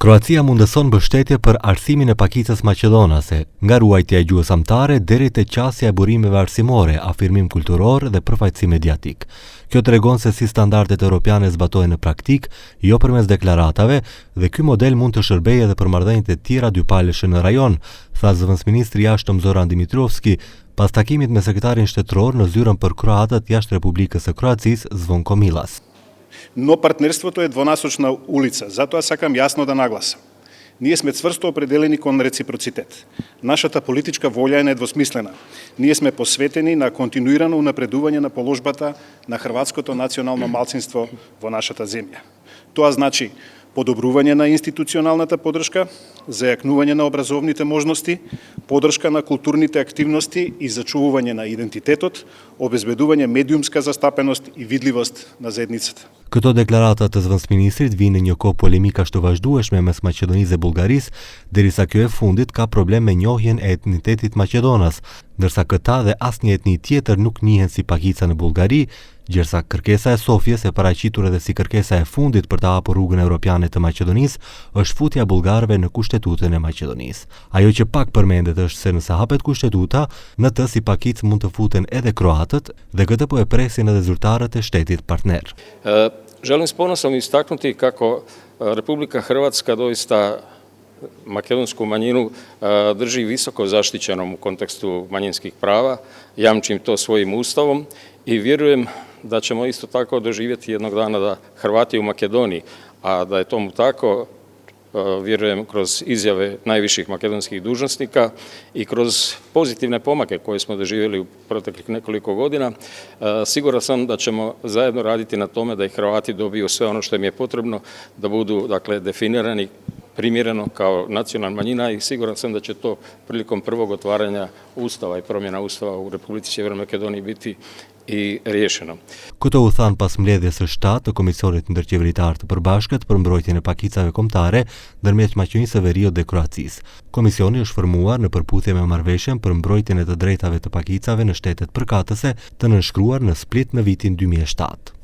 Kroacia mundëson mbështetje për arsimin e pakicës maqedonase, nga ruajtja e gjuhës amtare deri te qasja e burimeve arsimore, afirmim kulturor dhe përfaqësi mediatik. Kjo tregon se si standardet europiane zbatohen në praktik, jo përmes deklaratave, dhe ky model mund të shërbejë edhe për marrëdhëniet e tjera dypalëshe në rajon, tha zëvendësministri i jashtëm Zoran Dimitrovski pas takimit me sekretarin shtetëror në zyrën për kroatët jashtë Republikës së Kroacisë Zvonko Milas. Но партнерството е двонасочна улица, затоа сакам јасно да нагласам. Ние сме цврсто определени кон реципроцитет. Нашата политичка волја е недвосмислена. Ние сме посветени на континуирано унапредување на положбата на хрватското национално малцинство во нашата земја. Тоа значи подобрување на институционалната поддршка, зајакнување на образовните можности, поддршка на културните активности и зачувување на идентитетот, обезбедување медиумска застапеност и видливост на заедницата. Këto deklarata të zëvendësministrit vinë në një kohë polemika të vazhdueshme mes Maqedonisë dhe Bullgarisë, derisa kjo e fundit ka problem me njohjen e etnitetit Maqedonas, ndërsa këta dhe asnjë etni tjetër nuk njihen si pakica në Bullgari, gjërsa kërkesa e Sofjes e paraqitur edhe si kërkesa e fundit për të hapur rrugën evropiane të Maqedonisë është futja bullgarëve në kushtetutën e Maqedonisë. Ajo që pak përmendet është se nëse hapet kushtetuta, në të si pakicë mund të futen edhe kroatët dhe këtë po e presin edhe zyrtarët e shtetit partner. Želim s ponosom istaknuti kako Republika Hrvatska doista makedonsku manjinu drži visoko zaštićenom u kontekstu manjinskih prava, jamčim to svojim ustavom i vjerujem da ćemo isto tako doživjeti jednog dana da Hrvati u Makedoniji, a da je tomu tako, vjerujem kroz izjave najviših makedonskih dužnosnika i kroz pozitivne pomake koje smo doživjeli u proteklih nekoliko godina, siguran sam da ćemo zajedno raditi na tome da i Hrvati dobiju sve ono što im je potrebno, da budu definirani primjereno kao nacionalna manjina i siguran sam da će to prilikom prvog otvaranja Ustava i promjena Ustava u Republici Sjevernoj Makedoniji biti i riješeno. Këto u than pas mbledhjes së 7 të Komisionit Ndërqeveritar të Përbashkët për mbrojtjen e pakicave kombëtare ndërmjet Maqedonisë së Veriut dhe Kroacisë. Komisioni është formuar në përputhje me marrëveshjen për mbrojtjen e të drejtave të pakicave në shtetet përkatëse të nënshkruar në Split në vitin 2007.